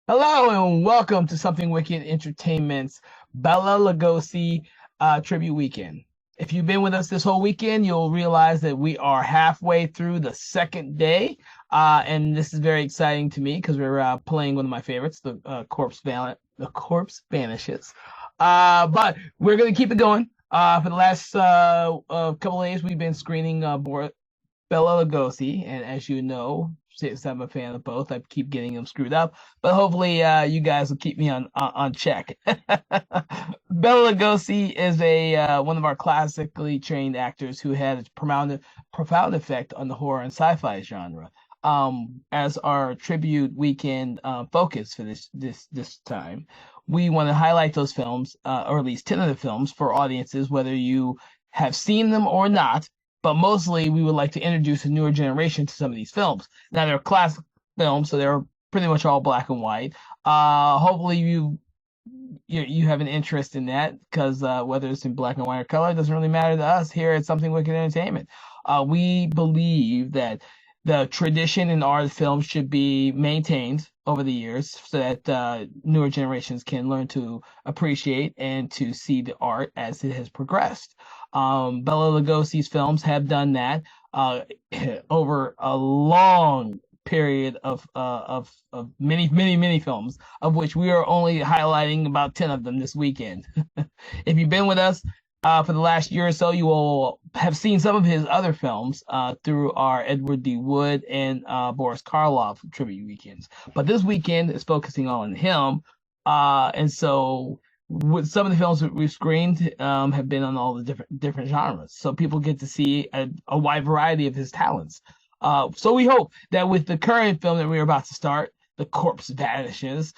Hello and welcome to Something Wicked Entertainment's Bela Lugosi Tribute Weekend. If you've been with us this whole weekend, you'll realize that we are halfway through the second day, and this is very exciting to me because we're playing one of my favorites, the Corpse Vanishes. But we're gonna keep it going. For the last couple of days, we've been screening Bela Lugosi, and as you know, since I'm a fan of both, I keep getting them screwed up. But hopefully, you guys will keep me on check. Bela Lugosi is a one of our classically trained actors who had a profound effect on the horror and sci-fi genre. As our tribute weekend focus for this time, we want to highlight those films, or at least 10 of the films, for audiences, whether you have seen them or not, but mostly we would like to introduce a newer generation to some of these films. Now they're classic films, so they're pretty much all black and white. Hopefully you have an interest in that because whether it's in black and white or color, it doesn't really matter to us here at Something Wicked Entertainment. We believe that the tradition in art film should be maintained over the years so that newer generations can learn to appreciate and to see the art as it has progressed. Bela Lugosi's films have done that over a long period of many films, of which we are only highlighting about 10 of them this weekend. If you've been with us for the last year or so, you will have seen some of his other films through our Edward D. Wood and Boris Karloff tribute weekends. But this weekend is focusing on him, and so with some of the films that we've screened have been on all the different genres, so people get to see a wide variety of his talents. So we hope that with the current film that we're about to start, The Corpse Vanishes,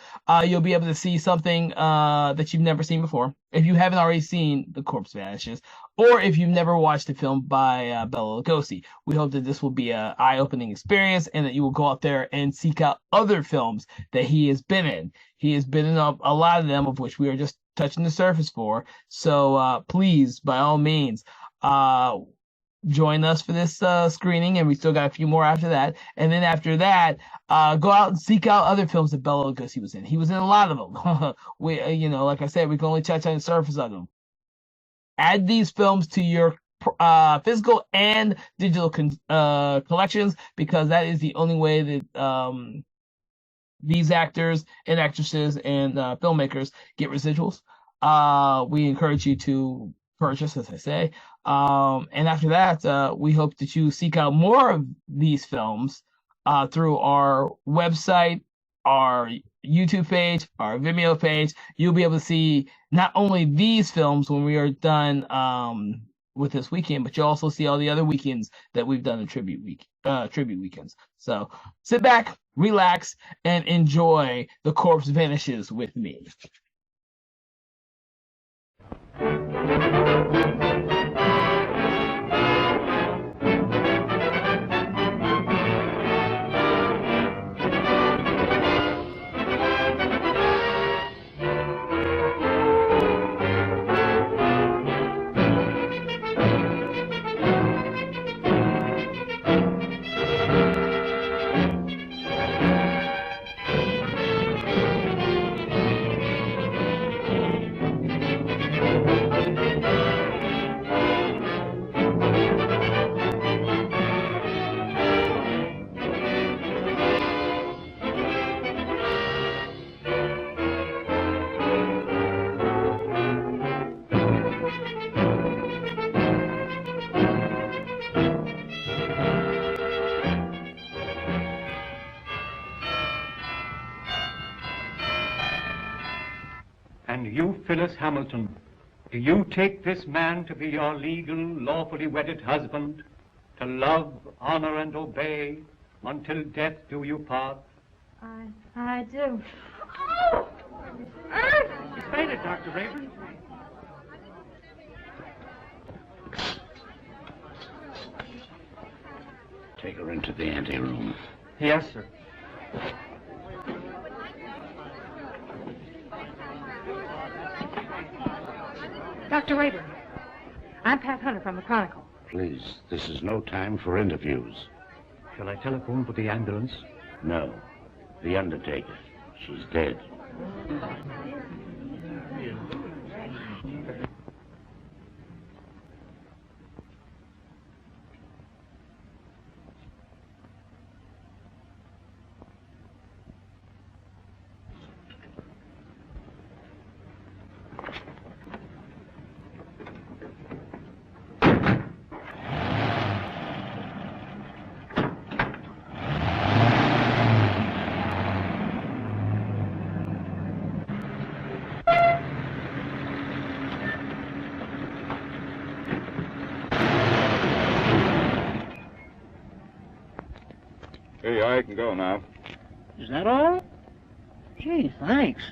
you'll be able to see something that you've never seen before. If you haven't already seen The Corpse Vanishes, or if you've never watched a film by Bela Lugosi, we hope that this will be an eye-opening experience and that you will go out there and seek out other films that he has been in. He has been in a lot of them, of which we are just touching the surface for. So please, by all means, join us for this screening, and we still got a few more after that. And then after that, go out and seek out other films that Bela Lugosi was in. He was in a lot of them. Like I said, we can only touch on the surface of them. Add these films to your physical and digital collections, because that is the only way that these actors and actresses and filmmakers get residuals. We encourage you to purchase, as I say. And after that, we hope that you seek out more of these films through our website, our YouTube page, our Vimeo page. You'll be able to see not only these films when we are done with this weekend, but you'll also see all the other weekends that we've done in tribute weekends. So sit back, relax, and enjoy The Corpse Vanishes with me. And you, Phyllis Hamilton, do you take this man to be your legal, lawfully wedded husband, to love, honor, and obey, until death do you part? I do. She's fainted, Dr. Raven. Take her into the anteroom. Yes, sir. Dr. Rayburn, I'm Pat Hunter from the Chronicle. Please, this is no time for interviews. Shall I telephone for the ambulance? No, the undertaker. She's dead. Hey, I can go now. Is that all? Gee, thanks.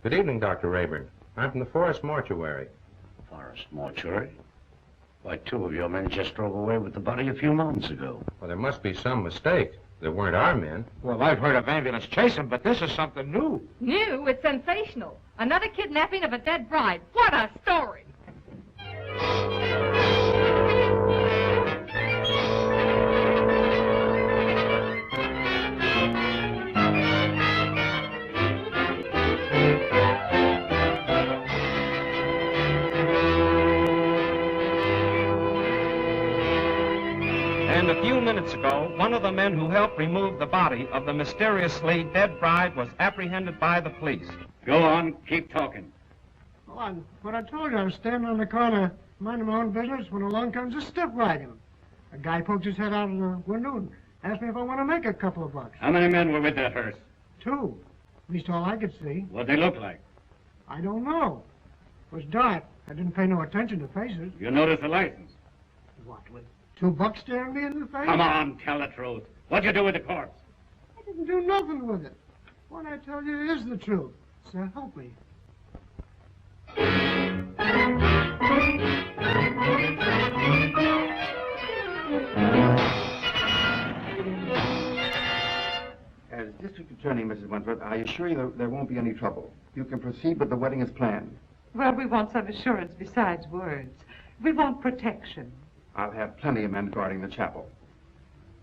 Good evening, Dr. Rayburn. I'm from the Forest Mortuary. Forest mortuary? Why, two of your men just drove away with the body a few moments ago. Well, there must be some mistake. They weren't our men. Well, I've heard of ambulance chasing, but this is something new. New? It's sensational. Another kidnapping of a dead bride. What a story! And a few minutes ago, one of the men who helped remove the body of the mysteriously dead bride was apprehended by the police. Go on, keep talking. Well, what I told you, I was standing on the corner, minding my own business, when along comes a stiff wagon. A guy poked his head out of the window and asked me if I want to make a couple of bucks. How many men were with that hearse? Two. At least all I could see. What'd they look like? I don't know. It was dark. I didn't pay no attention to faces. You noticed the license? What, with $2 staring me in the face? Come on, tell the truth. What'd you do with the corpse? I didn't do nothing with it. What I tell you is the truth. So help me. As District Attorney, Mrs. Wentworth, I assure you there won't be any trouble. You can proceed with the wedding as planned. Well, we want some assurance besides words. We want protection. I'll have plenty of men guarding the chapel.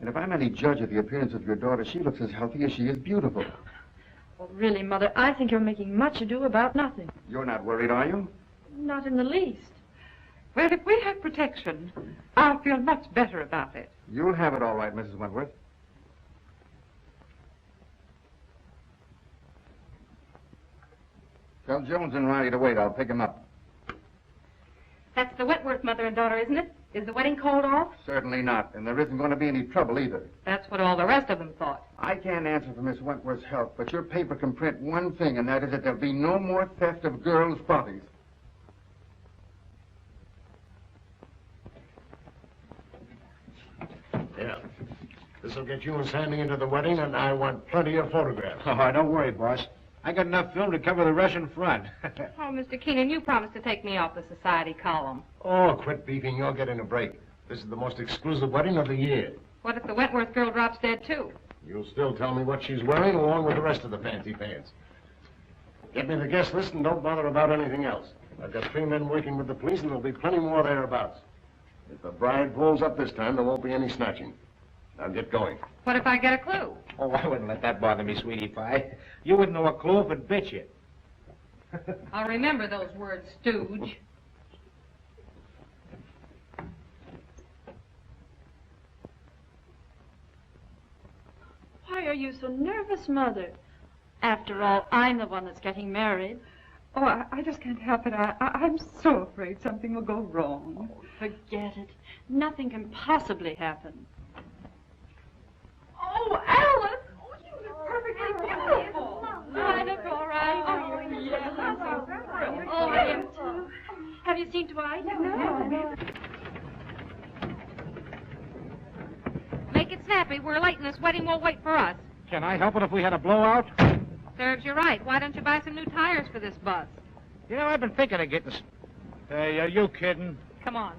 And if I'm any judge of the appearance of your daughter, she looks as healthy as she is beautiful. Well, really, Mother, I think you're making much ado about nothing. You're not worried, are you? Not in the least. Well, if we have protection, I'll feel much better about it. You'll have it all right, Mrs. Wentworth. Tell Jones and Riley to wait. I'll pick him up. That's the Wentworth mother and daughter, isn't it? Is the wedding called off? Certainly not. And there isn't going to be any trouble either. That's what all the rest of them thought. I can't answer for Miss Wentworth's health, but your paper can print one thing, and that is that there'll be no more theft of girls' bodies. Yeah. This'll get you and Sandy into the wedding, and I want plenty of photographs. Oh, don't worry, boss. I got enough film to cover the Russian front. Oh, Mr. Keenan, you promised to take me off the society column. Oh, quit beefing. You're getting a break. This is the most exclusive wedding of the year. What if the Wentworth girl drops dead, too? You'll still tell me what she's wearing, along with the rest of the fancy pants. Get me the guest list and don't bother about anything else. I've got 3 men working with the police, and there'll be plenty more thereabouts. If the bride pulls up this time, there won't be any snatching. Now get going. What if I get a clue? Oh, I wouldn't let that bother me, sweetie pie. You wouldn't know a clue if it bit you. I'll remember those words, stooge. Why are you so nervous, Mother? After all, I'm the one that's getting married. Oh, I just can't help it. I'm so afraid something will go wrong. Forget it. Nothing can possibly happen. Oh, Alice! Oh, you look perfectly beautiful. I look all right. Oh, yes, I'm so thrilled. Oh, I am too. Have you seen Dwight? No. Make it snappy. We're late and this wedding won't wait for us. Can I help it if we had a blowout? Serves you right. Why don't you buy some new tires for this bus? You know, I've been thinking of getting... Hey, are you kidding? Come on.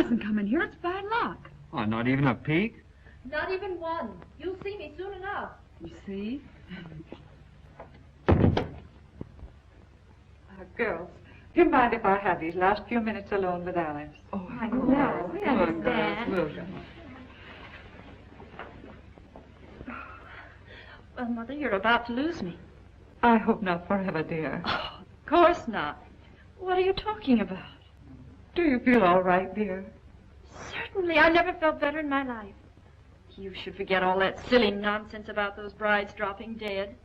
mustn't come in here. It's bad luck. Oh, not even a peek? Not even one. You'll see me soon enough. You see? Girls, do you mind if I have these last few minutes alone with Alice? Oh, I know. We understand. Well, Mother, you're about to lose me. I hope not forever, dear. Oh, of course not. What are you talking about? Do you feel all right, dear? Certainly. I never felt better in my life. You should forget all that silly nonsense about those brides dropping dead.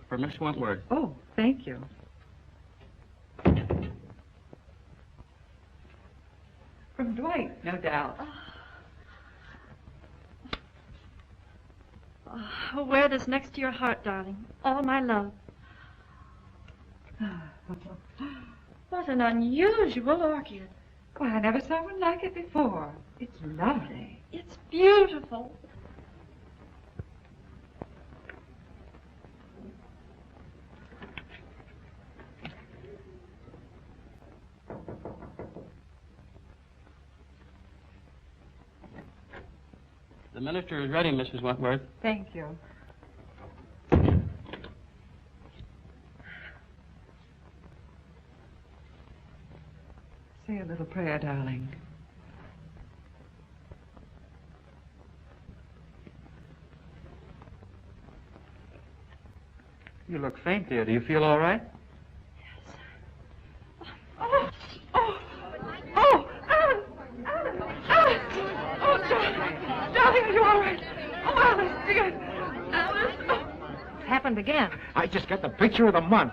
For Miss Wentworth. Oh, thank you. From Dwight, no doubt. Oh, wear this next to your heart, darling. All my love. What an unusual orchid. Why, I never saw one like it before. It's lovely. It's beautiful. The minister is ready, Mrs. Wentworth. Thank you. Say a little prayer, darling. You look faint, dear. Do you feel all right? Oh, Alice! Alice! Oh, darling, are you all right? Oh, Alice, dear. Alice! Oh. It's happened again. I just got the picture of the month.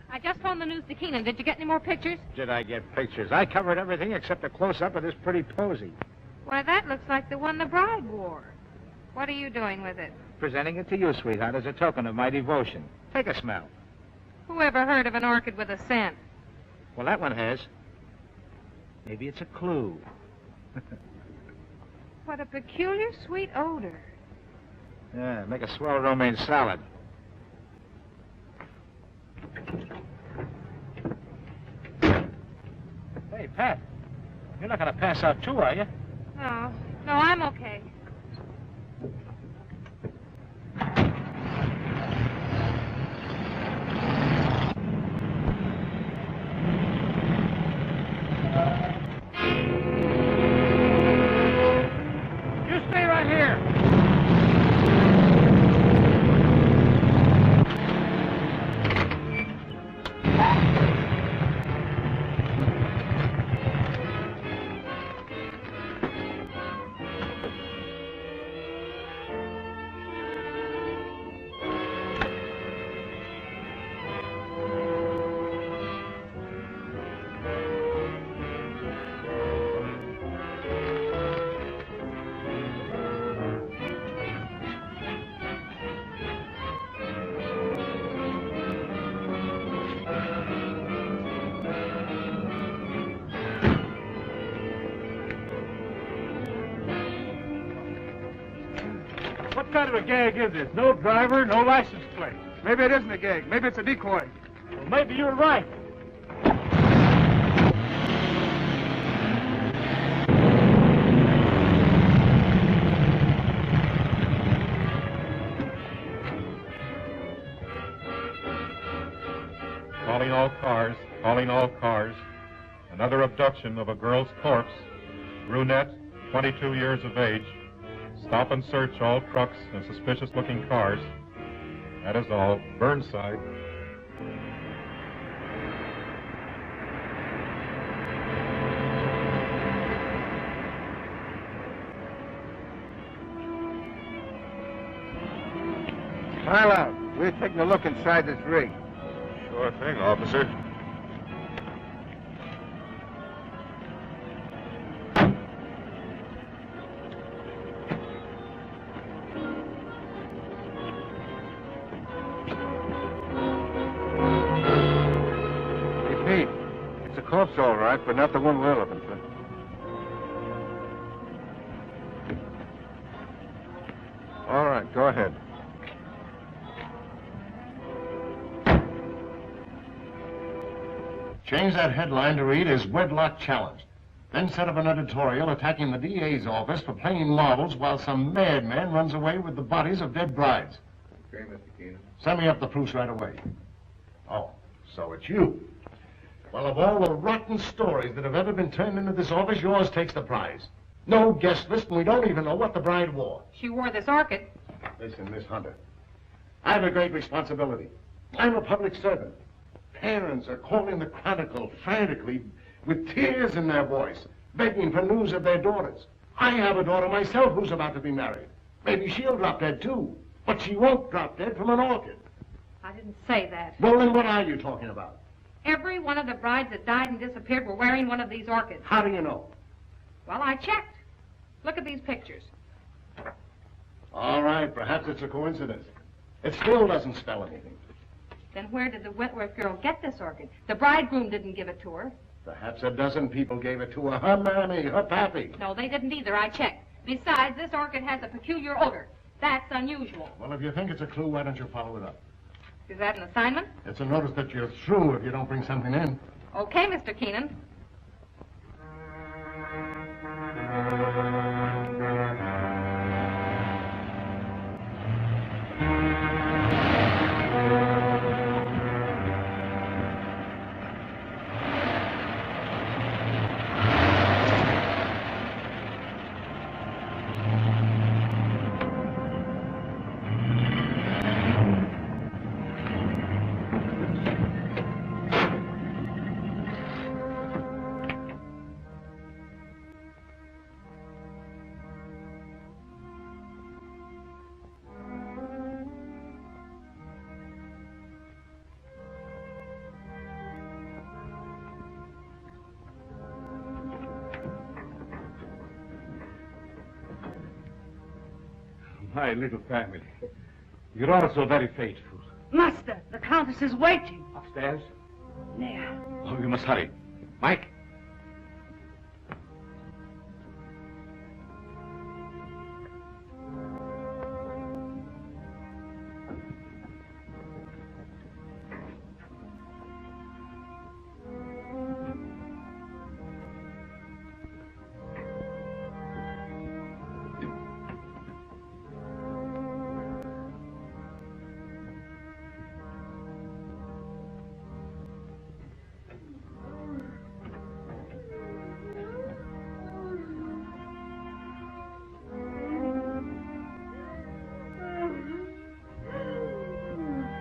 I just phoned the news to Keenan. Did you get any more pictures? Did I get pictures? I covered everything except a close-up of this pretty posy. Why, that looks like the one the bride wore. What are you doing with it? Presenting it to you, sweetheart, as a token of my devotion. Take a smell. Who ever heard of an orchid with a scent? Well, that one has. Maybe it's a clue. What a peculiar sweet odor. Yeah, make a swell romaine salad. Hey, Pat, you're not going to pass out too, are you? No, I'm okay. You stay right here. What kind of a gag is this? No driver, no license plate. Maybe it isn't a gag. Maybe it's a decoy. Well, maybe you're right. Calling all cars, calling all cars. Another abduction of a girl's corpse. Brunette, 22 years of age. Stop and search all trucks and suspicious-looking cars. That is all. Burnside. Pile out. We're taking a look inside this rig. Sure thing, officer. Hey, Pete. It's a corpse, all right, but not the one we're looking for. All right, go ahead. Change that headline to read as Wedlock Challenged. Then set up an editorial attacking the DA's office for playing marbles while some madman runs away with the bodies of dead brides. Okay, Mr. Keenan. Send me up the proofs right away. Oh, so it's you. Well, of all the rotten stories that have ever been turned into this office, yours takes the prize. No guest list, and we don't even know what the bride wore. She wore this orchid. Listen, Miss Hunter, I have a great responsibility. I'm a public servant. Parents are calling the Chronicle frantically with tears in their voice, begging for news of their daughters. I have a daughter myself who's about to be married. Maybe she'll drop dead, too. But she won't drop dead from an orchid. I didn't say that. Well, then what are you talking about? Every one of the brides that died and disappeared were wearing one of these orchids. How do you know? Well, I checked. Look at these pictures. All right, perhaps it's a coincidence. It still doesn't spell anything. Then where did the Wentworth girl get this orchid? The bridegroom didn't give it to her. Perhaps a dozen people gave it to her. Her mammy, her pappy. No, they didn't either. I checked. Besides, this orchid has a peculiar odor. That's unusual. Well, if you think it's a clue, why don't you follow it up? Is that an assignment? It's a notice that you're through if you don't bring something in. Okay, Mr. Keenan. My little family. You're all so very faithful. Master, the Countess is waiting. Upstairs? There. Oh, we must hurry. Mike?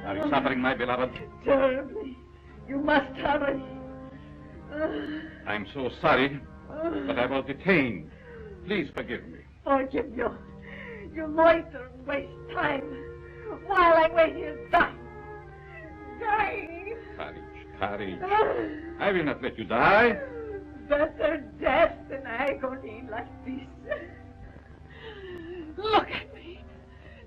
Are you suffering, my beloved? Terribly. You must hurry. I'm so sorry, but I was detained. Please forgive me. Forgive you. You loiter and waste time while I wait here dying. Dying. Courage. I will not let you die. Better death than agony like this. Look at me.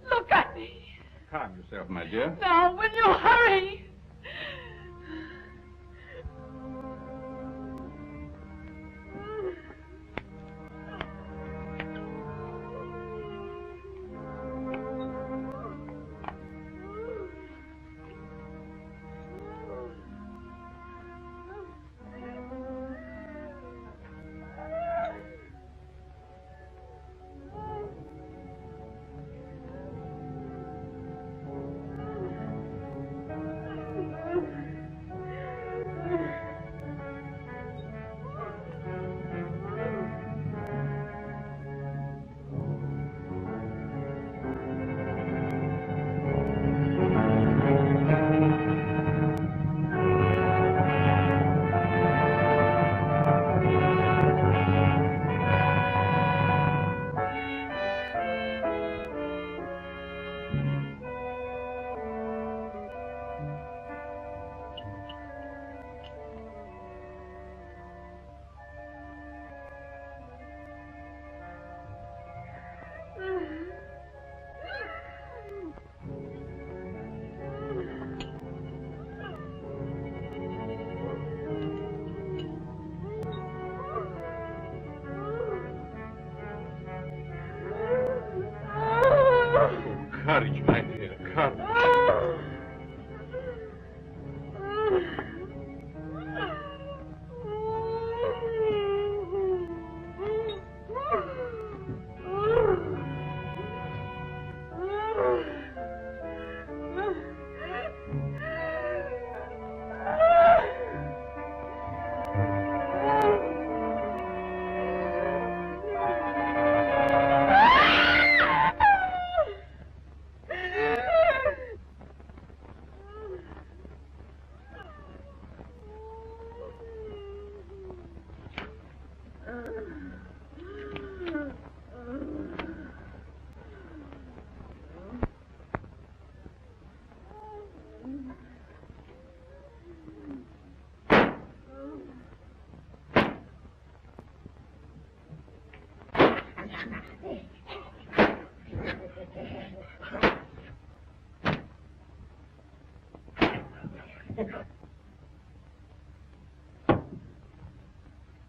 Look at me. Calm yourself, my dear. Now, will you hurry?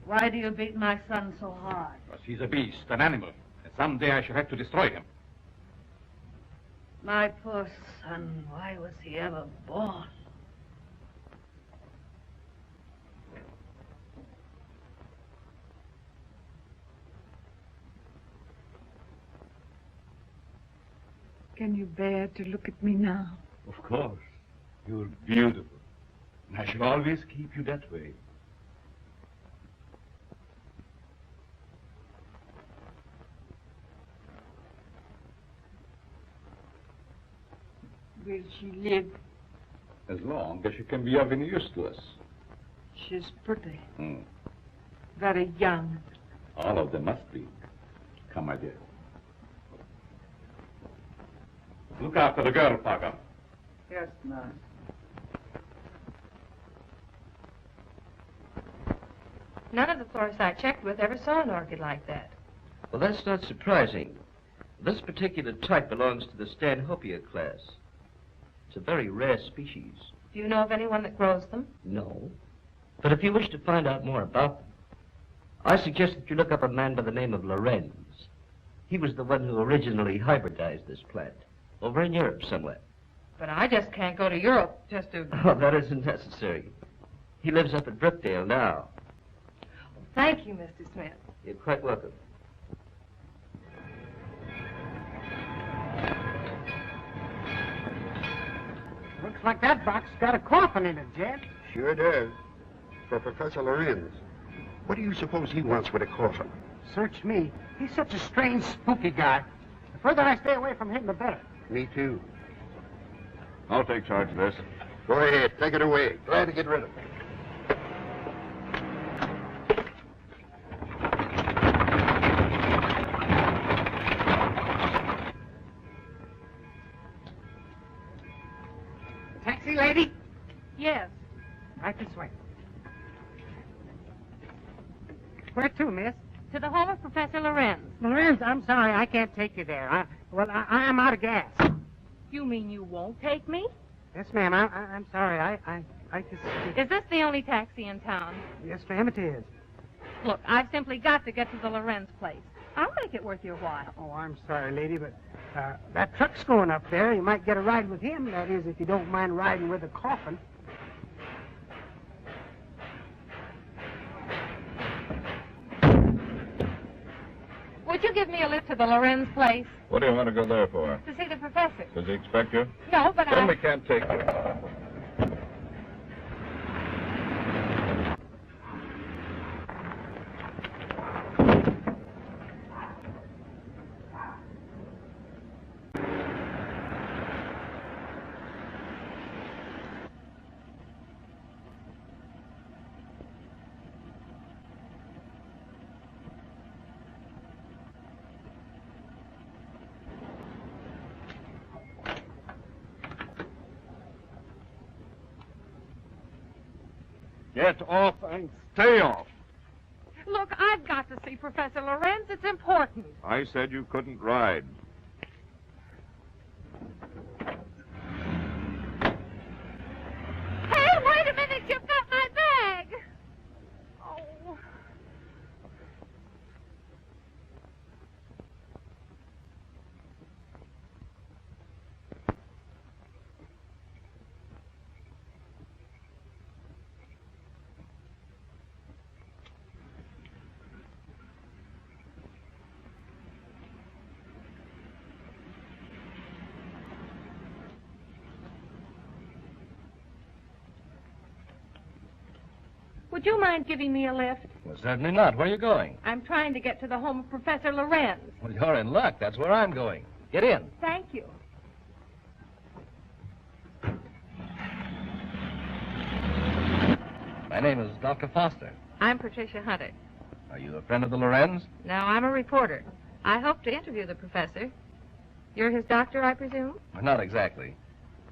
Why do you beat my son so hard? Because he's a beast, an animal. And someday I shall have to destroy him. My poor son, why was he ever born? Can you bear to look at me now? Of course. You're beautiful. And I shall always keep you that way. Will she live? As long as she can be of any use to us. She's pretty. Very young. All of them must be. Come, my dear. Look after the girl, Parker. Yes, nurse. None of the florists I checked with ever saw an orchid like that. Well, that's not surprising. This particular type belongs to the Stanhopea class. It's a very rare species. Do you know of anyone that grows them? No. But if you wish to find out more about them, I suggest that you look up a man by the name of Lorenz. He was the one who originally hybridized this plant, over in Europe somewhere. But I just can't go to Europe just to... Oh, that isn't necessary. He lives up at Brookdale now. Thank you, Mr. Smith. You're quite welcome. Looks like that box got a coffin in it, Jed. Sure does. For Professor Lorenz. What do you suppose he wants with a coffin? Search me. He's such a strange, spooky guy. The further I stay away from him, the better. Me too. I'll take charge of this. Go ahead, take it away. Glad to get rid of it. Taxi, lady? Yes. Right this way. Where to, miss? To the home of Professor Lorenz. Lorenz, I'm sorry, I can't take you there. I'm out of gas. You mean you won't take me? Yes, ma'am. I'm sorry. I just... Is this the only taxi in town? Yes, ma'am, it is. Look, I've simply got to get to the Lorenz place. I'll make it worth your while. Oh, I'm sorry, lady, but that truck's going up there. You might get a ride with him. That is, if you don't mind riding with a coffin. Would you give me a lift to the Lorenz place? What do you want to go there for? To see the professor. Does he expect you? No, but Then we can't take you. Get off and stay off. Look, I've got to see Professor Lorenz. It's important. I said you couldn't ride. Hey, wait a minute. You've got my bag. Oh. Would you mind giving me a lift? Well, certainly not. Where are you going? I'm trying to get to the home of Professor Lorenz. Well, you're in luck. That's where I'm going. Get in. Thank you. My name is Dr. Foster. I'm Patricia Hunter. Are you a friend of the Lorenz? No, I'm a reporter. I hope to interview the professor. You're his doctor, I presume? Well, not exactly.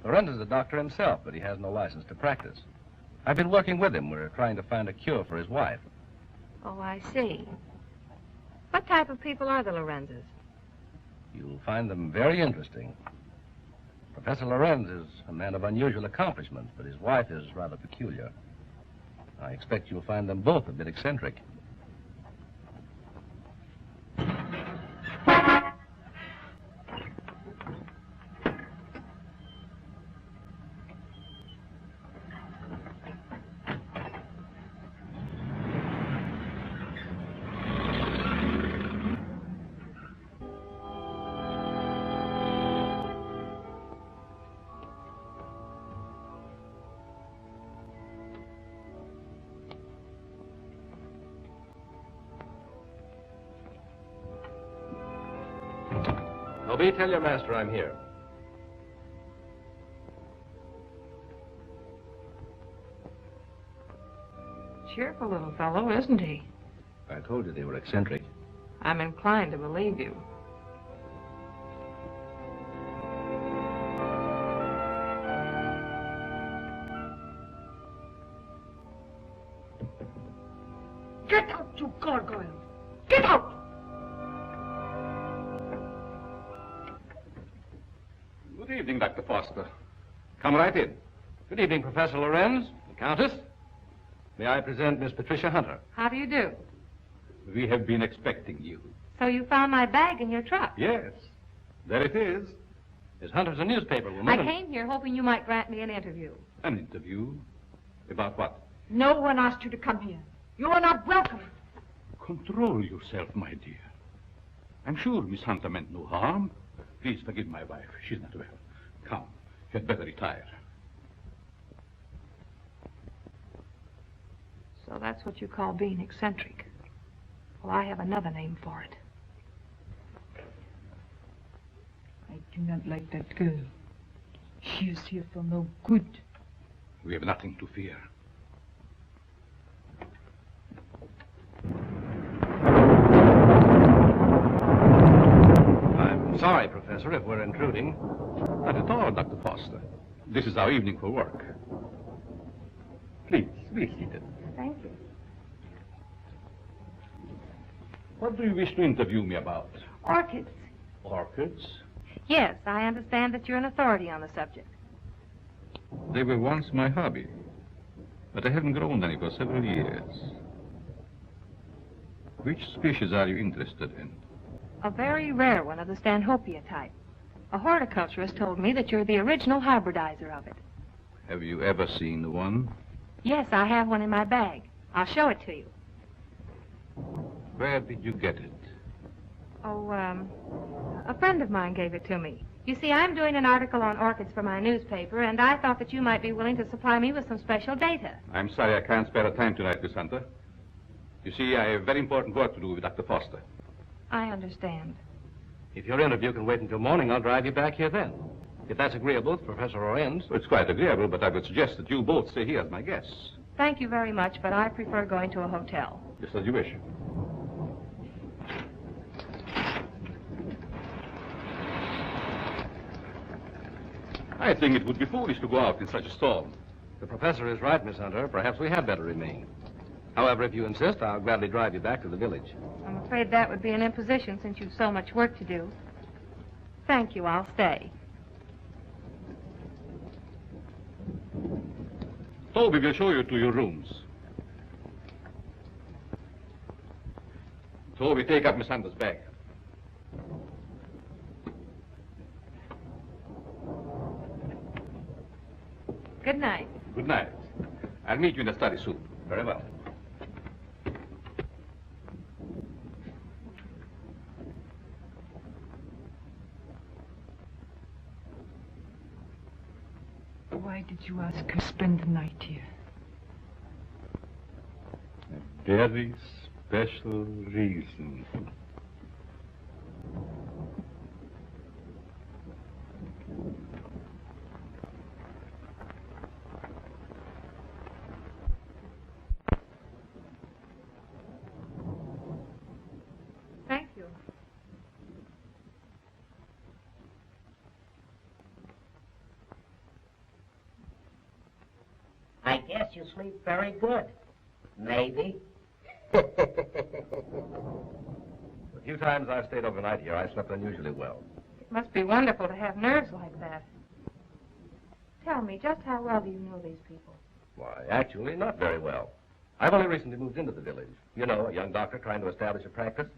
Lorenz is a doctor himself, but he has no license to practice. I've been working with him. We're trying to find a cure for his wife. Oh, I see. What type of people are the Lorenzes? You'll find them very interesting. Professor Lorenz is a man of unusual accomplishments, but his wife is rather peculiar. I expect you'll find them both a bit eccentric. Toby, tell your master I'm here. Cheerful little fellow, isn't he? I told you they were eccentric. I'm inclined to believe you. Get out, you gargoyle! Get out! Good evening, Dr. Foster. Come right in. Good evening, Professor Lorenz, the Countess. May I present Miss Patricia Hunter? How do you do? We have been expecting you. So you found my bag in your truck? Yes, there it is. Miss Hunter's a newspaper woman. I came here hoping you might grant me an interview. An interview? About what? No one asked you to come here. You are not welcome. Control yourself, my dear. I'm sure Miss Hunter meant no harm. Please forgive my wife. She's not well. Come, you had better retire. So that's what you call being eccentric. Well, I have another name for it. I do not like that girl. She is here for no good. We have nothing to fear. I'm sorry, Professor, if we're intruding. Not at all, Dr. Foster. This is our evening for work. Please, be seated. Thank you. What do you wish to interview me about? Orchids. Orchids? Yes, I understand that you're an authority on the subject. They were once my hobby, but I haven't grown any for several years. Which species are you interested in? A very rare one of the Stanhopea type. A horticulturist told me that you're the original hybridizer of it. Have you ever seen one? Yes, I have one in my bag. I'll show it to you. Where did you get it? Oh, a friend of mine gave it to me. You see, I'm doing an article on orchids for my newspaper, and I thought that you might be willing to supply me with some special data. I'm sorry I can't spare the time tonight, Miss Hunter. You see, I have very important work to do with Dr. Foster. I understand. If your interview can wait until morning, I'll drive you back here then. If that's agreeable to Professor Lorenz. It's quite agreeable, but I would suggest that you both stay here as my guests. Thank you very much, but I prefer going to a hotel. Just as you wish. I think it would be foolish to go out in such a storm. The professor is right, Miss Hunter. Perhaps we had better remain. However, if you insist, I'll gladly drive you back to the village. I'm afraid that would be an imposition since you've so much work to do. Thank you, I'll stay. Toby will show you to your rooms. Toby, take up Miss Hunter's bag. Good night. Good night. I'll meet you in the study soon. Very well. Why did you ask her to spend the night here? A very special reason. Thank you. I guess you sleep very good. Maybe. The few times I've stayed overnight here, I slept unusually well. It must be wonderful to have nerves like that. Tell me, just how well do you know these people? Why, actually, not very well. I've only recently moved into the village. You know, a young doctor trying to establish a practice.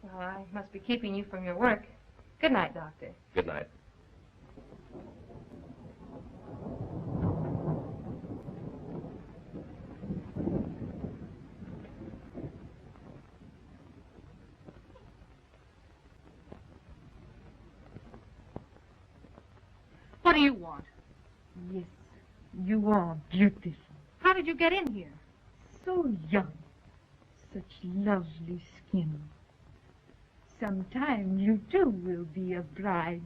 Well, I must be keeping you from your work. Good night, Doctor. Good night. What do you want? Yes, you are beautiful. How did you get in here? So young. Such lovely skin. sometime you too will be a bride.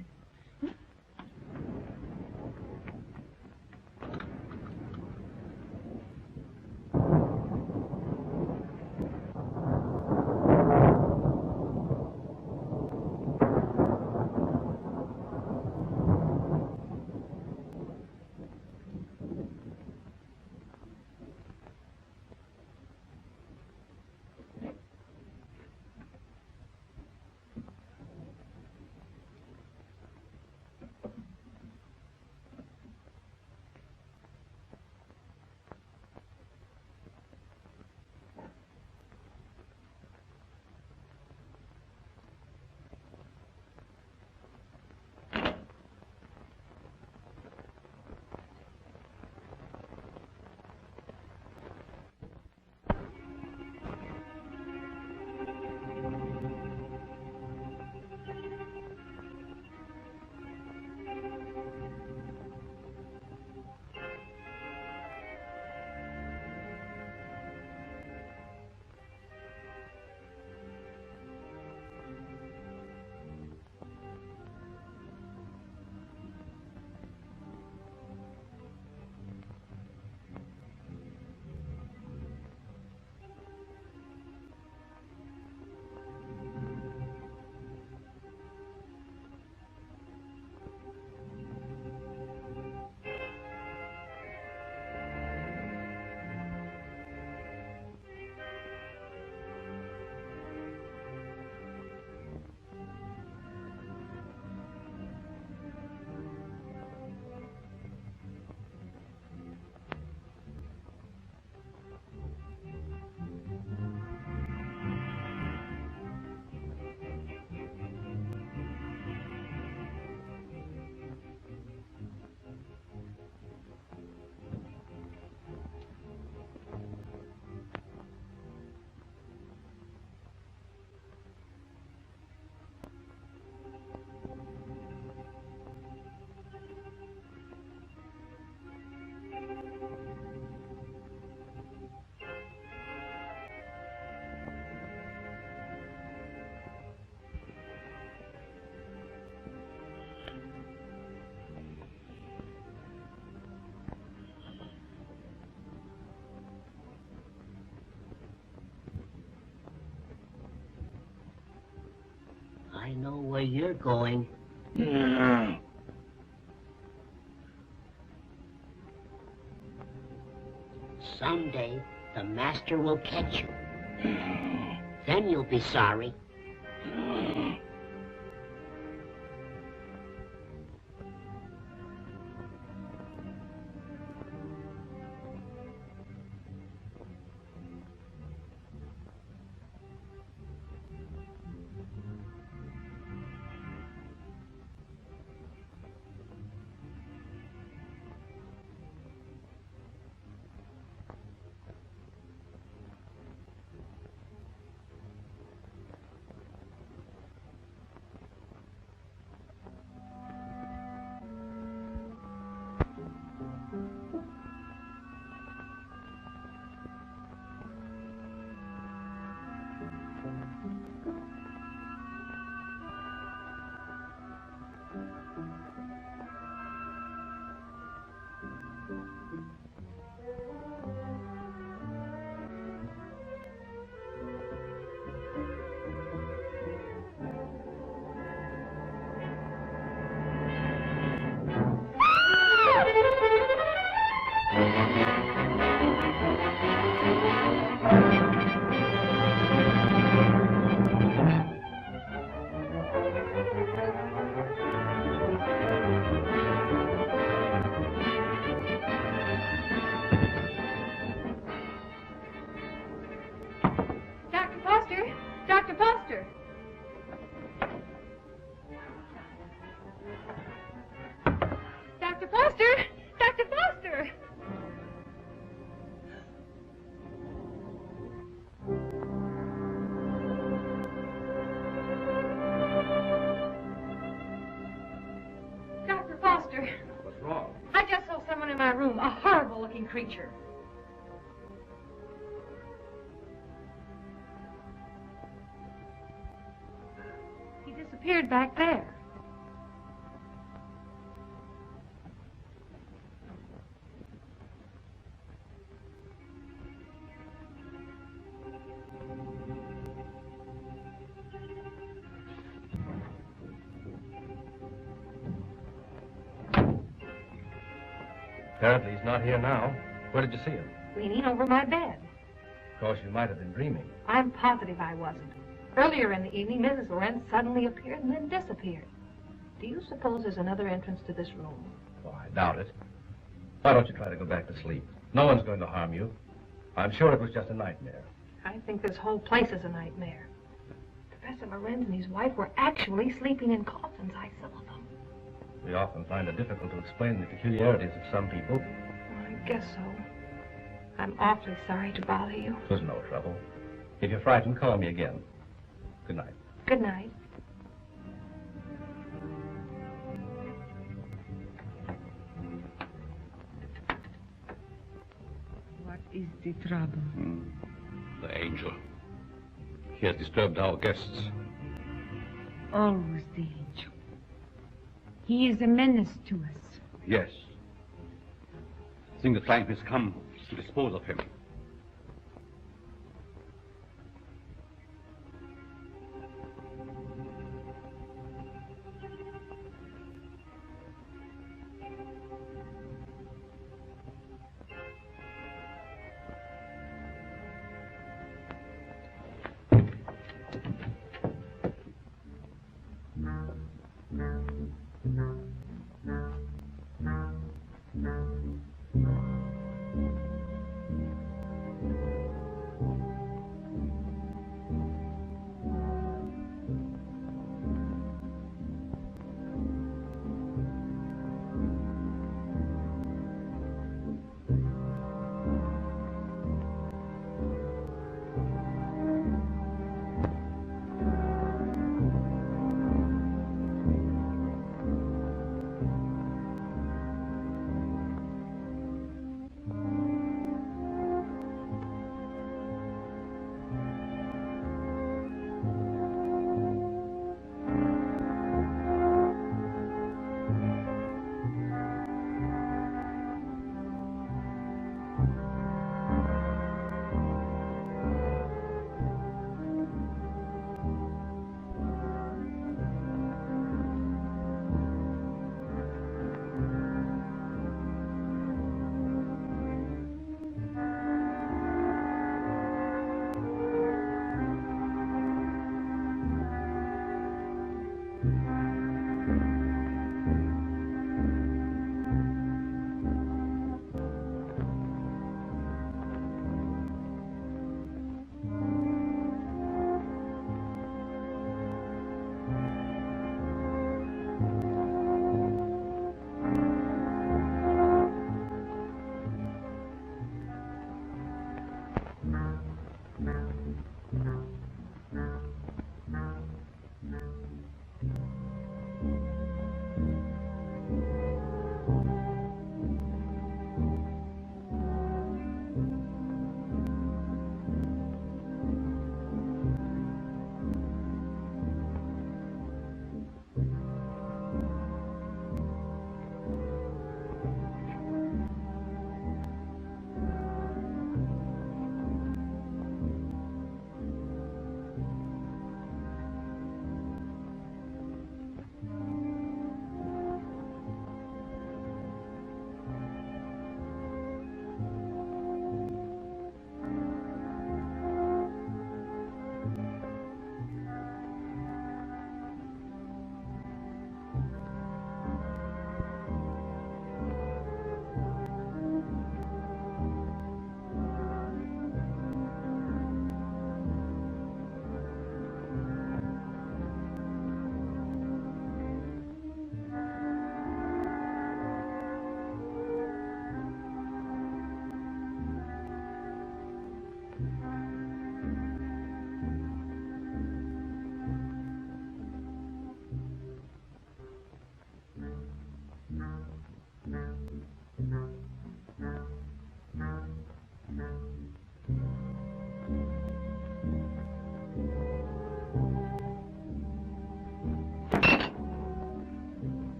I know where you're going. Someday, the master will catch you. Then you'll be sorry. Dr. Foster! Dr. Foster! Dr. Foster! Dr. Foster! What's wrong? I just saw someone in my room, a horrible-looking creature. disappeared back there. Apparently he's not here now. Where did you see him? Leaning over my bed. Of course, you might have been dreaming. I'm positive I wasn't. Earlier in the evening, Mrs. Lorenz suddenly appeared and then disappeared. Do you suppose there's another entrance to this room? Oh, I doubt it. Why don't you try to go back to sleep? No one's going to harm you. I'm sure it was just a nightmare. I think this whole place is a nightmare. Professor Lorenz and his wife were actually sleeping in coffins. I saw them. We often find it difficult to explain the peculiarities of some people. I guess so. I'm awfully sorry to bother you. It was no trouble. If you're frightened, call me again. Good night. Good night. What is the trouble? The angel. He has disturbed our guests. Always the angel. He is a menace to us. Yes. I think the time has come to dispose of him.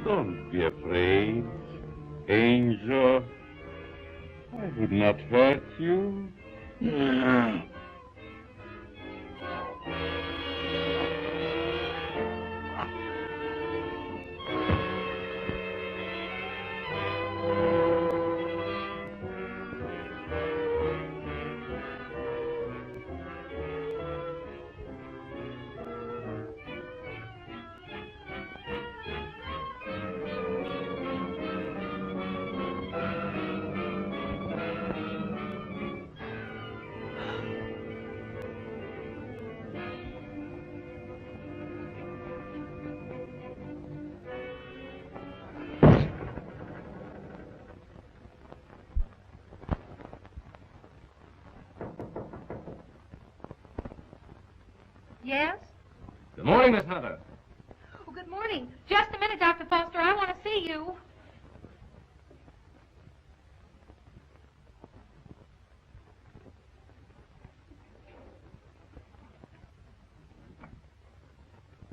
Don't be afraid, Angel. I would not hurt you. Yes? Good morning, Miss Hunter. Oh, good morning. Just a minute, Dr. Foster. I want to see you.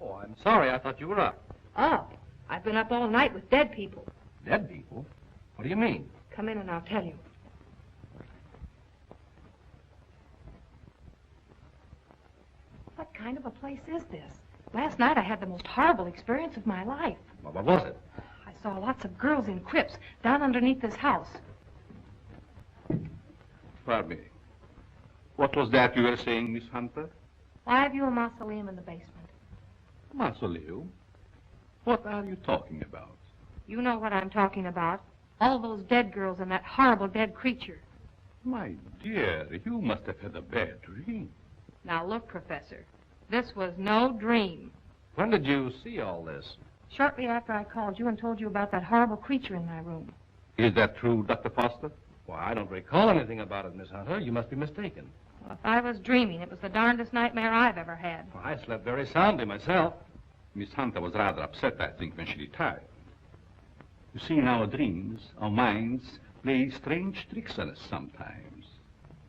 Oh, I'm sorry. I thought you were up. Oh, I've been up all night with dead people. Dead people? What do you mean? Come in and I'll tell you. What kind of a place is this? Last night I had the most horrible experience of my life. Well, what was it? I saw lots of girls in crypts down underneath this house. Pardon me. What was that you were saying, Miss Hunter? I have you a mausoleum in the basement. Mausoleum? What are you talking about? You know what I'm talking about. All those dead girls and that horrible dead creature. My dear, you must have had a bad dream. Now look, Professor, this was no dream. When did you see all this? Shortly after I called you and told you about that horrible creature in my room. Is that true, Dr. Foster? Why, I don't recall anything about it, Miss Hunter. You must be mistaken. Well, if I was dreaming, it was the darndest nightmare I've ever had. Well, I slept very soundly myself. Miss Hunter was rather upset, I think, when she retired. You see, in our dreams, our minds play strange tricks on us sometimes.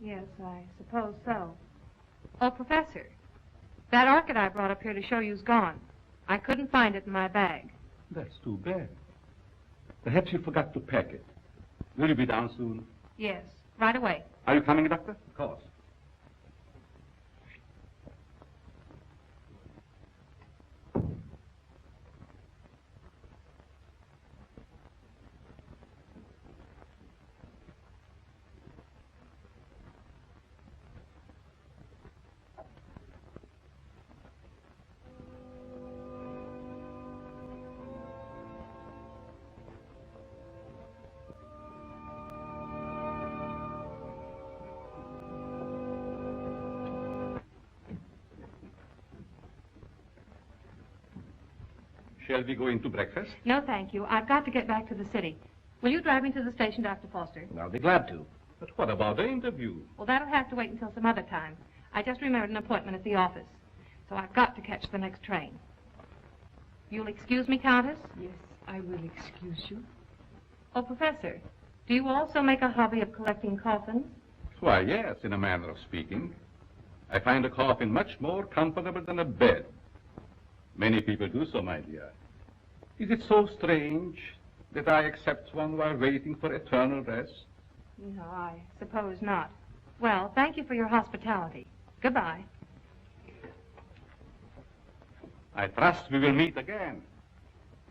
Yes, I suppose so. Oh, Professor, that orchid I brought up here to show you's gone. I couldn't find it in my bag. That's too bad. Perhaps you forgot to pack it. Will you be down soon? Yes, right away. Are you coming, Doctor? Of course. Shall we go into breakfast? No, thank you. I've got to get back to the city. Will you drive me to the station, Dr. Foster? I'll be glad to. But what about the interview? Well, that'll have to wait until some other time. I just remembered an appointment at the office. So I've got to catch the next train. You'll excuse me, Countess? Yes, I will excuse you. Oh, Professor, do you also make a hobby of collecting coffins? Why, yes, in a manner of speaking. I find a coffin much more comfortable than a bed. Many people do so, my dear. Is it so strange that I accept one while waiting for eternal rest? No, I suppose not. Well, thank you for your hospitality. Goodbye. I trust we will meet again.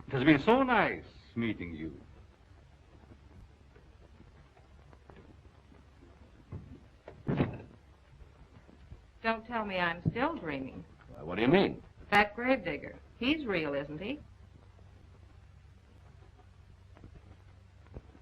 It has been so nice meeting you. Don't tell me I'm still dreaming. What do you mean? That gravedigger. He's real, isn't he?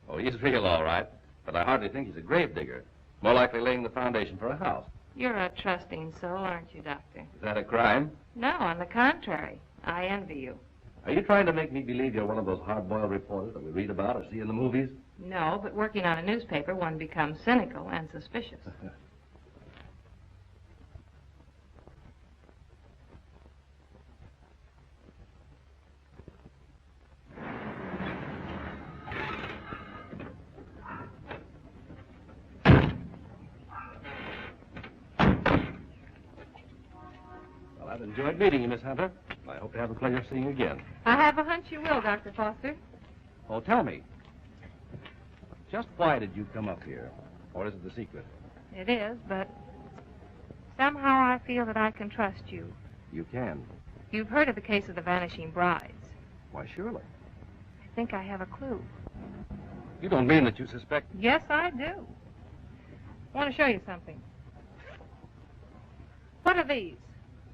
Oh, he's real, all right. But I hardly think he's a gravedigger. More likely laying the foundation for a house. You're a trusting soul, aren't you, Doctor? Is that a crime? No, on the contrary. I envy you. Are you trying to make me believe you're one of those hard-boiled reporters that we read about or see in the movies? No, but working on a newspaper, one becomes cynical and suspicious. Well, I've enjoyed meeting you, Miss Hunter. I hope to have the pleasure of seeing you again. I have a hunch you will, Dr. Foster. Oh, tell me. Just why did you come up here? Or is it the secret? It is, but somehow I feel that I can trust you. You can. You've heard of the case of the vanishing brides. Why, surely. I think I have a clue. You don't mean that you suspect... Yes, I do. I want to show you something. What are these?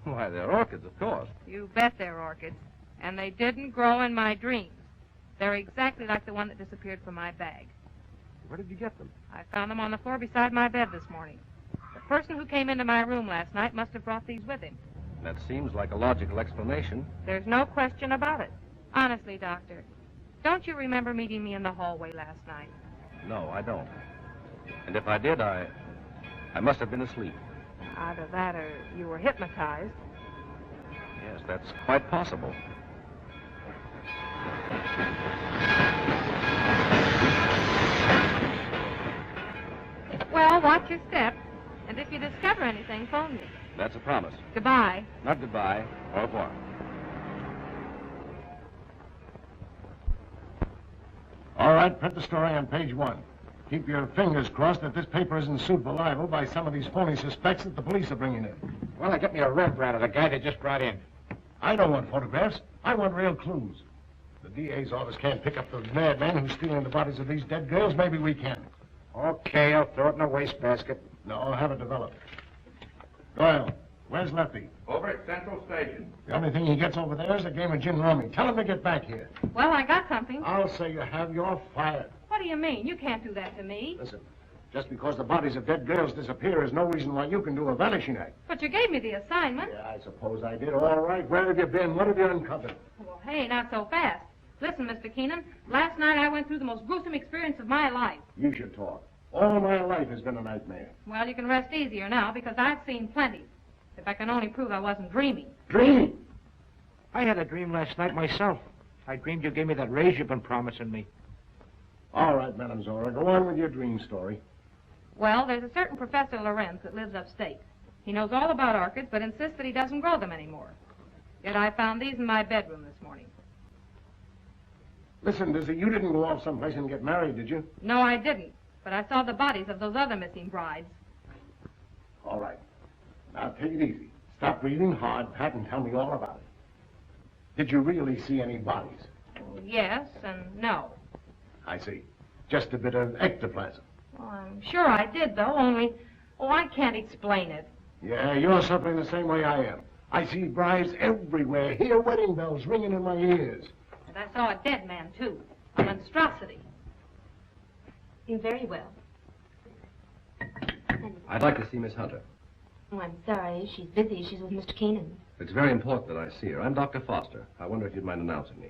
Why, they're orchids, of course. You bet they're orchids. And they didn't grow in my dreams. They're exactly like the one that disappeared from my bag. Where did you get them? I found them on the floor beside my bed this morning. The person who came into my room last night must have brought these with him. That seems like a logical explanation. There's no question about it. Honestly, Doctor, don't you remember meeting me in the hallway last night? No, I don't. And if I did, I must have been asleep. Either that or you were hypnotized. Yes, that's quite possible. Well, watch your step. And if you discover anything, phone me. That's a promise. Goodbye. Not goodbye. Au revoir. All right, print the story on page 1. Keep your fingers crossed that this paper isn't sued for libel by some of these phony suspects that the police are bringing in. Well, get me a Rembrandt of the guy they just brought in. I don't want photographs. I want real clues. The DA's office can't pick up the madman who's stealing the bodies of these dead girls. Maybe we can. Okay, I'll throw it in a wastebasket. No, I'll have it developed. Doyle, where's Lefty? Over at Central Station. The only thing he gets over there is a game of gin rummy. Tell him to get back here. Well, I got something. I'll say you have. You're fired. What do you mean? You can't do that to me. Listen, just because the bodies of dead girls disappear is no reason why you can do a vanishing act. But you gave me the assignment. Yeah, I suppose I did. All right, where have you been? What have you uncovered? Well, hey, not so fast. Listen, Mr. Keenan, last night I went through the most gruesome experience of my life. You should talk. All my life has been a nightmare. Well, you can rest easier now because I've seen plenty. If I can only prove I wasn't dreaming. Dreaming? I had a dream last night myself. I dreamed you gave me that raise you've been promising me. All right, Madame Zora, go on with your dream story. Well, there's a certain Professor Lorenz that lives upstate. He knows all about orchids, but insists that he doesn't grow them anymore. Yet I found these in my bedroom this morning. Listen, Dizzy, you didn't go off someplace and get married, did you? No, I didn't. But I saw the bodies of those other missing brides. All right. Now, take it easy. Stop breathing hard, Pat, and tell me all about it. Did you really see any bodies? Yes and no. I see. Just a bit of ectoplasm. Well, I'm sure I did, though, only... Oh, I can't explain it. Yeah, you're suffering the same way I am. I see brides everywhere. Hear wedding bells ringing in my ears. And I saw a dead man, too. A monstrosity. Very well. I'd like to see Miss Hunter. Oh, I'm sorry. She's busy. She's with Mr. Keenan. It's very important that I see her. I'm Dr. Foster. I wonder if you'd mind announcing me.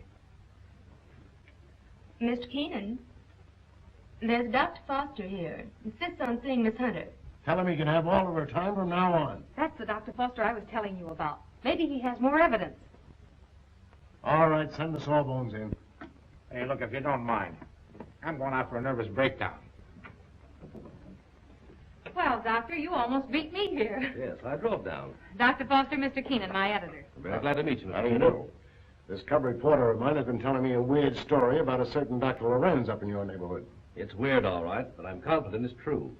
Mr. Keenan, there's Dr. Foster here. Insists on seeing Miss Hunter. Tell him he can have all of her time from now on. That's the Dr. Foster I was telling you about. Maybe he has more evidence. All right, send the sawbones in. Hey, look, if you don't mind, I'm going out for a nervous breakdown. Well, Doctor, you almost beat me here. Yes, I drove down. Dr. Foster, Mr. Keenan, my editor. Very glad to meet you. How do you do? This cub reporter of mine has been telling me a weird story about a certain Dr. Lorenz up in your neighborhood. It's weird, all right, but I'm confident it's true.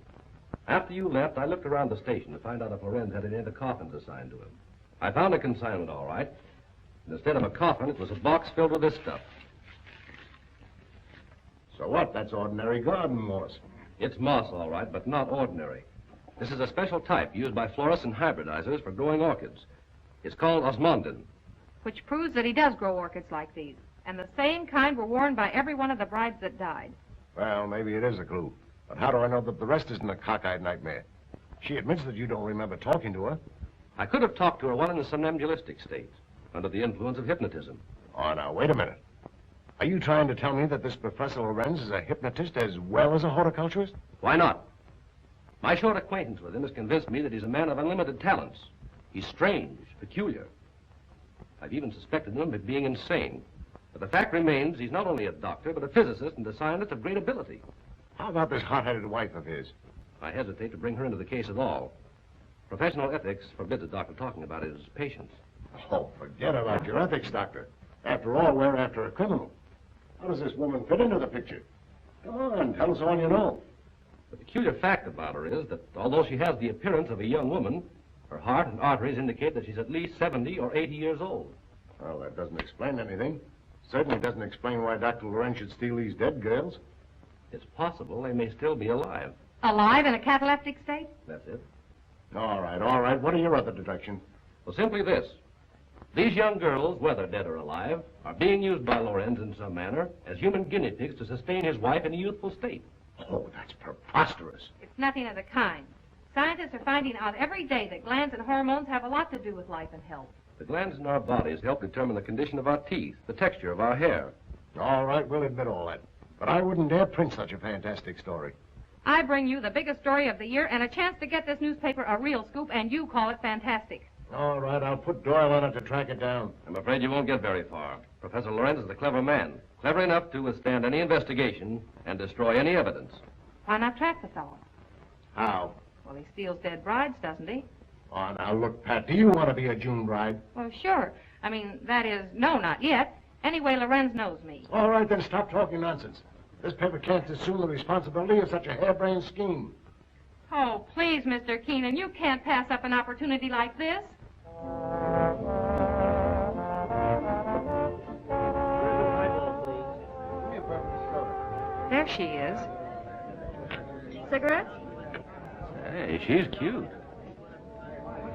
After you left, I looked around the station to find out if Lorenz had any other coffins assigned to him. I found a consignment, all right. And instead of a coffin, it was a box filled with this stuff. So what? That's ordinary garden moss. It's moss, all right, but not ordinary. This is a special type used by florists and hybridizers for growing orchids. It's called osmundin. Which proves that he does grow orchids like these. And the same kind were worn by every one of the brides that died. Well, maybe it is a clue. But how do I know that the rest isn't a cockeyed nightmare? She admits that you don't remember talking to her. I could have talked to her while in a somnambulistic state, under the influence of hypnotism. Oh, now, wait a minute. Are you trying to tell me that this Professor Lorenz is a hypnotist as well as a horticulturist? Why not? My short acquaintance with him has convinced me that he's a man of unlimited talents. He's strange, peculiar. I've even suspected him of being insane. But the fact remains he's not only a doctor, but a physicist and a scientist of great ability. How about this hot-headed wife of his? I hesitate to bring her into the case at all. Professional ethics forbids a doctor talking about his patients. Oh, forget about your ethics, Doctor. After all, we're after a criminal. How does this woman fit into the picture? Come on, tell us all you know. The peculiar fact about her is that although she has the appearance of a young woman, her heart and arteries indicate that she's at least 70 or 80 years old. Well, that doesn't explain anything. Certainly doesn't explain why Dr. Lorenz should steal these dead girls. It's possible they may still be alive. Alive in a cataleptic state? That's it. All right. What are your other deductions? Well, simply this. These young girls, whether dead or alive, are being used by Lorenz in some manner as human guinea pigs to sustain his wife in a youthful state. Oh, that's preposterous. It's nothing of the kind. Scientists are finding out every day that glands and hormones have a lot to do with life and health. The glands in our bodies help determine the condition of our teeth, the texture of our hair. All right, we'll admit all that. But I wouldn't dare print such a fantastic story. I bring you the biggest story of the year and a chance to get this newspaper a real scoop, and you call it fantastic. All right, I'll put Doyle on it to track it down. I'm afraid you won't get very far. Professor Lorenz is a clever man, clever enough to withstand any investigation and destroy any evidence. Why not trap the fellow? How? Well, he steals dead brides, doesn't he? Oh, now look, Pat, do you want to be a June bride? Well, sure. I mean, that is, no, not yet. Anyway, Lorenz knows me. All right, then stop talking nonsense. This paper can't assume the responsibility of such a harebrained scheme. Oh, please, Mr. Keenan, you can't pass up an opportunity like this. There she is. Cigarettes? Hey, she's cute.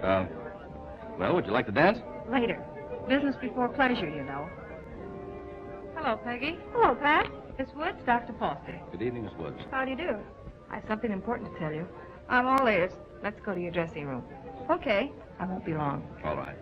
Well, would you like to dance? Later. Business before pleasure, you know. Hello, Peggy. Hello, Pat. Miss Woods, Dr. Foster. Good evening, Miss Woods. How do you do? I have something important to tell you. I'm all ears. Let's go to your dressing room. Okay. I won't be long. All right.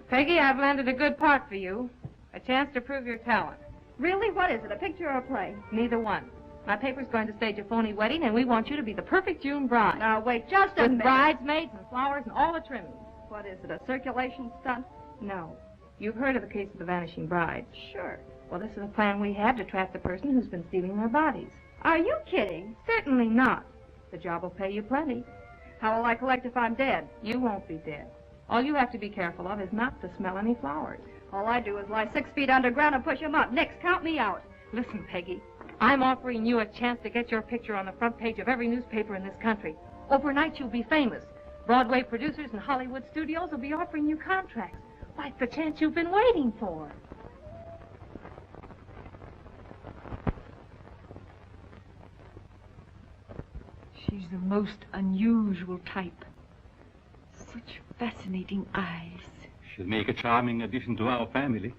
Peggy, I've landed a good part for you. A chance to prove your talent. Really? What is it, a picture or a play? Neither one. My paper's going to stage a phony wedding, and we want you to be the perfect June bride. Now, wait just a With minute. bridesmaids and flowers and all the trimmings. What is it, a circulation stunt? No. You've heard of the case of the vanishing bride. Sure. Well, this is a plan we have to trap the person who's been stealing their bodies. Are you kidding? Certainly not. The job will pay you plenty. How will I collect if I'm dead? You won't be dead. All you have to be careful of is not to smell any flowers. All I do is lie 6 feet underground and push 'em up. Nix, count me out. Listen, Peggy. I'm offering you a chance to get your picture on the front page of every newspaper in this country. Overnight, you'll be famous. Broadway producers and Hollywood studios will be offering you contracts. Why, it's the chance you've been waiting for. She's the most unusual type. Such fascinating eyes. She'll make a charming addition to our family.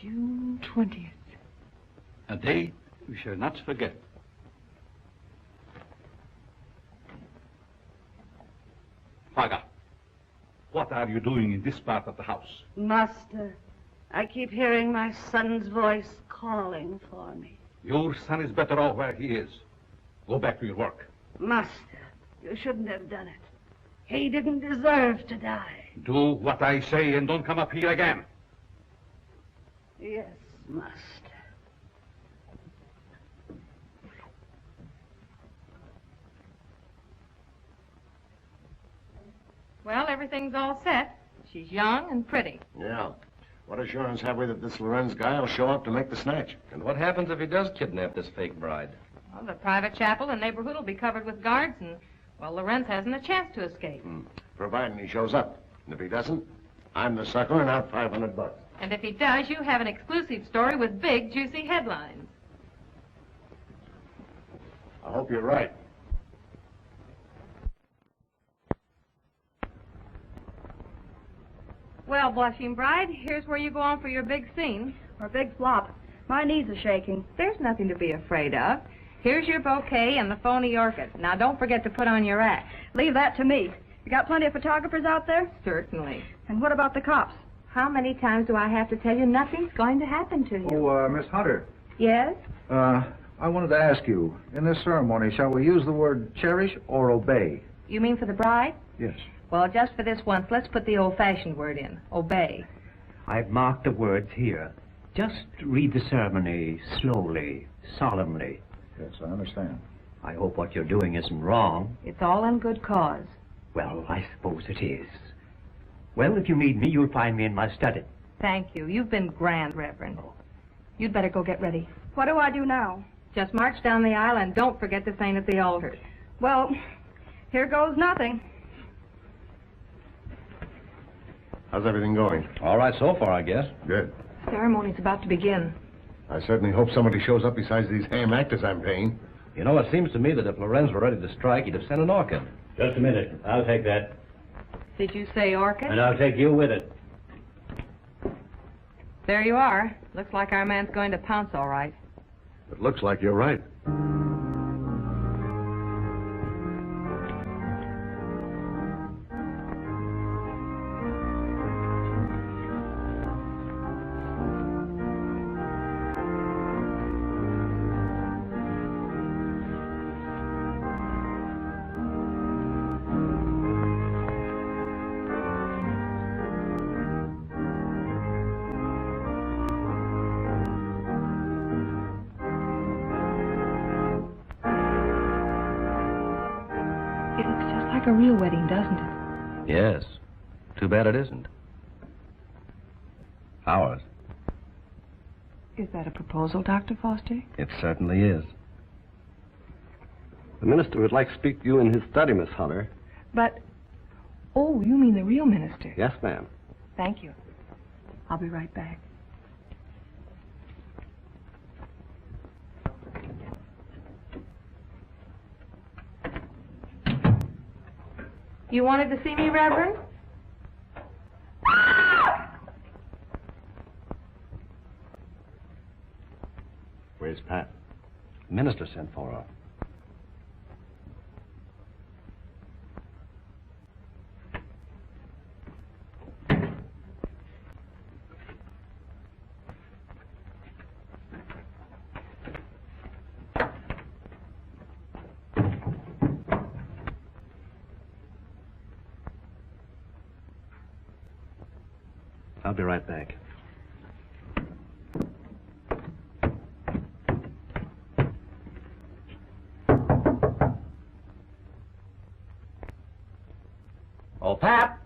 June 20th. A date we shall not forget. Faga, what are you doing in this part of the house? Master, I keep hearing my son's voice calling for me. Your son is better off where he is. Go back to your work. Master, you shouldn't have done it. He didn't deserve to die. Do what I say and don't come up here again. Yes, master. Well, everything's all set. She's young and pretty. Yeah. What assurance have we that this Lorenz guy will show up to make the snatch? And what happens if he does kidnap this fake bride? Well, the private chapel and neighborhood will be covered with guards, and, well, Lorenz hasn't a chance to escape. Providing he shows up. And if he doesn't, I'm the sucker and out $500. And if he does, you have an exclusive story with big, juicy headlines. I hope you're right. Well, blushing bride, here's where you go on for your big scene, or big flop. My knees are shaking. There's nothing to be afraid of. Here's your bouquet and the phony orchid. Now, don't forget to put on your act. Leave that to me. You got plenty of photographers out there? Certainly. And what about the cops? How many times do I have to tell you nothing's going to happen to you? Oh, Miss Hunter. Yes? I wanted to ask you, in this ceremony, shall we use the word cherish or obey? You mean for the bride? Yes. Well, just for this once, let's put the old-fashioned word in. Obey. I've marked the words here. Just read the ceremony slowly, solemnly. Yes, I understand. I hope what you're doing isn't wrong. It's all in good cause. Well, I suppose it is. Well, if you need me, you'll find me in my study. Thank you. You've been grand, Reverend. You'd better go get ready. What do I do now? Just march down the aisle and don't forget to faint at the altar. Well, here goes nothing. How's everything going? All right so far, I guess. Good. Ceremony's about to begin. I certainly hope somebody shows up besides these ham actors I'm paying. You know, it seems to me that if Lorenz were ready to strike, he'd have sent an orchid. Just a minute. I'll take that. Did you say orchid? And I'll take you with it. There you are. Looks like our man's going to pounce all right. It looks like you're right. Like a real wedding, doesn't it? Yes. Too bad it isn't. Ours. Is that a proposal, Dr. Foster? It certainly is. The minister would like to speak to you in his study, Miss Hunter. But, oh, you mean the real minister? Yes, ma'am. Thank you. I'll be right back. You wanted to see me, Reverend? Where's Pat? The minister sent for her. I'll be right back. Oh, Pap!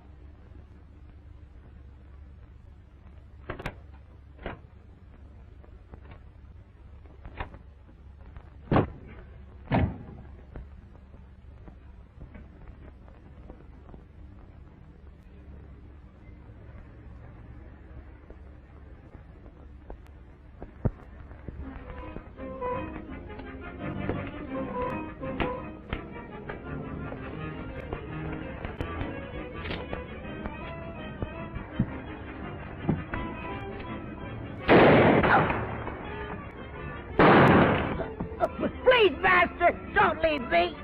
Please, Master, don't leave me.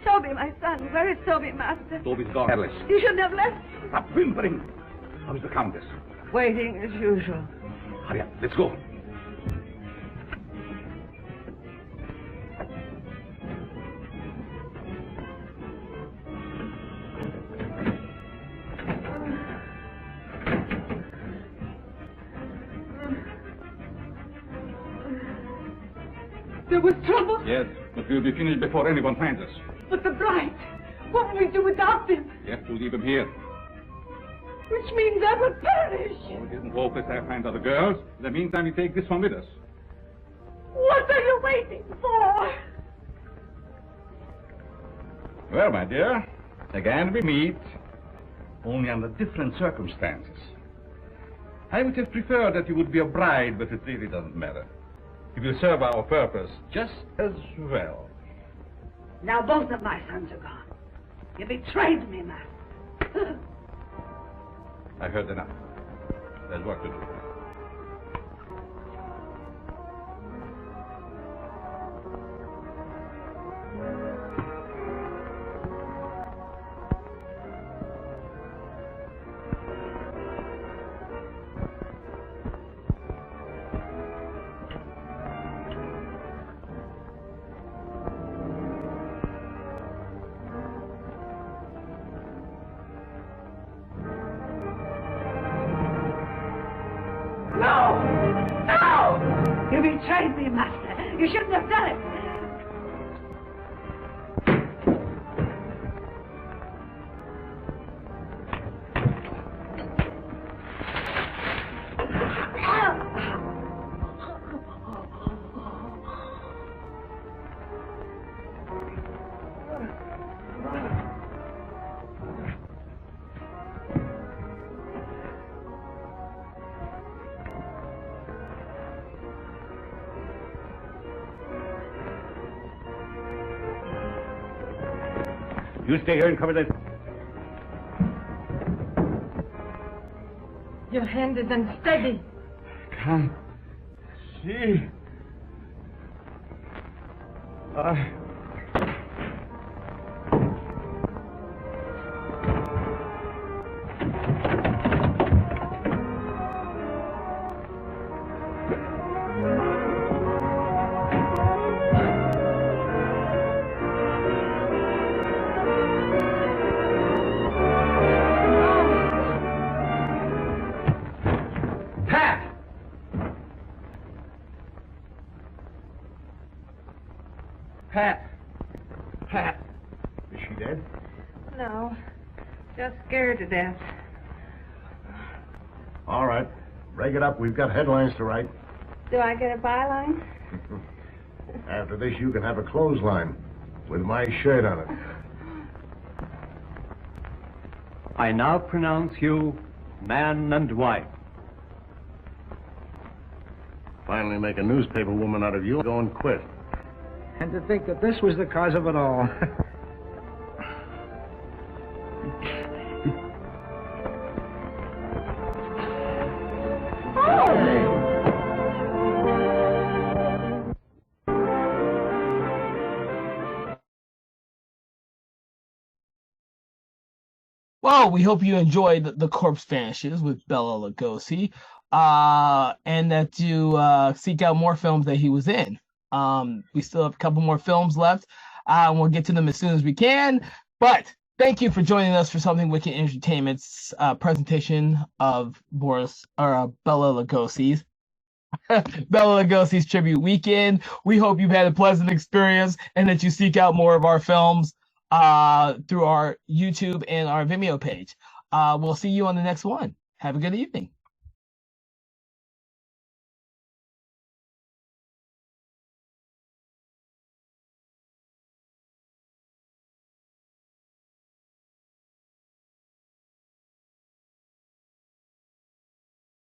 Toby, my son. Where is Toby, Master? Toby's gone. You shouldn't have left. Stop whimpering. How is the Countess? Waiting as usual. Hurry up. Let's go. There was trouble. Yes, but we'll be finished before anyone finds us. But the bride. What will we do without them? We have to leave him here. Which means I will perish. Oh, it isn't hopeless I find other girls. In the meantime, we take this one with us. What are you waiting for? Well, my dear, again we meet, only under different circumstances. I would have preferred that you would be a bride, but it really doesn't matter. It will serve our purpose just as well. Now both of my sons are gone. You betrayed me, Master. I've heard enough. There's work to do. No! No! You betrayed me, Master. You shouldn't have done it. You stay here and cover this. Your hand is unsteady. Can't see. Pat. Is she dead? No. Just scared to death. All right. Break it up. We've got headlines to write. Do I get a byline? After this, you can have a clothesline with my shirt on it. I now pronounce you man and wife. Finally make a newspaper woman out of you. Go and quit. And to think that this was the cause of it all. Well, we hope you enjoyed The Corpse Vanishes with Bela Lugosi, and that you seek out more films that he was in. We still have a couple more films left. We'll get to them as soon as we can. But thank you for joining us for Something Wicked Entertainment's presentation of Bela Lugosi's Bela Lugosi's Tribute Weekend. We hope you've had a pleasant experience and that you seek out more of our films through our YouTube and our Vimeo page. We'll see you on the next one. Have a good evening.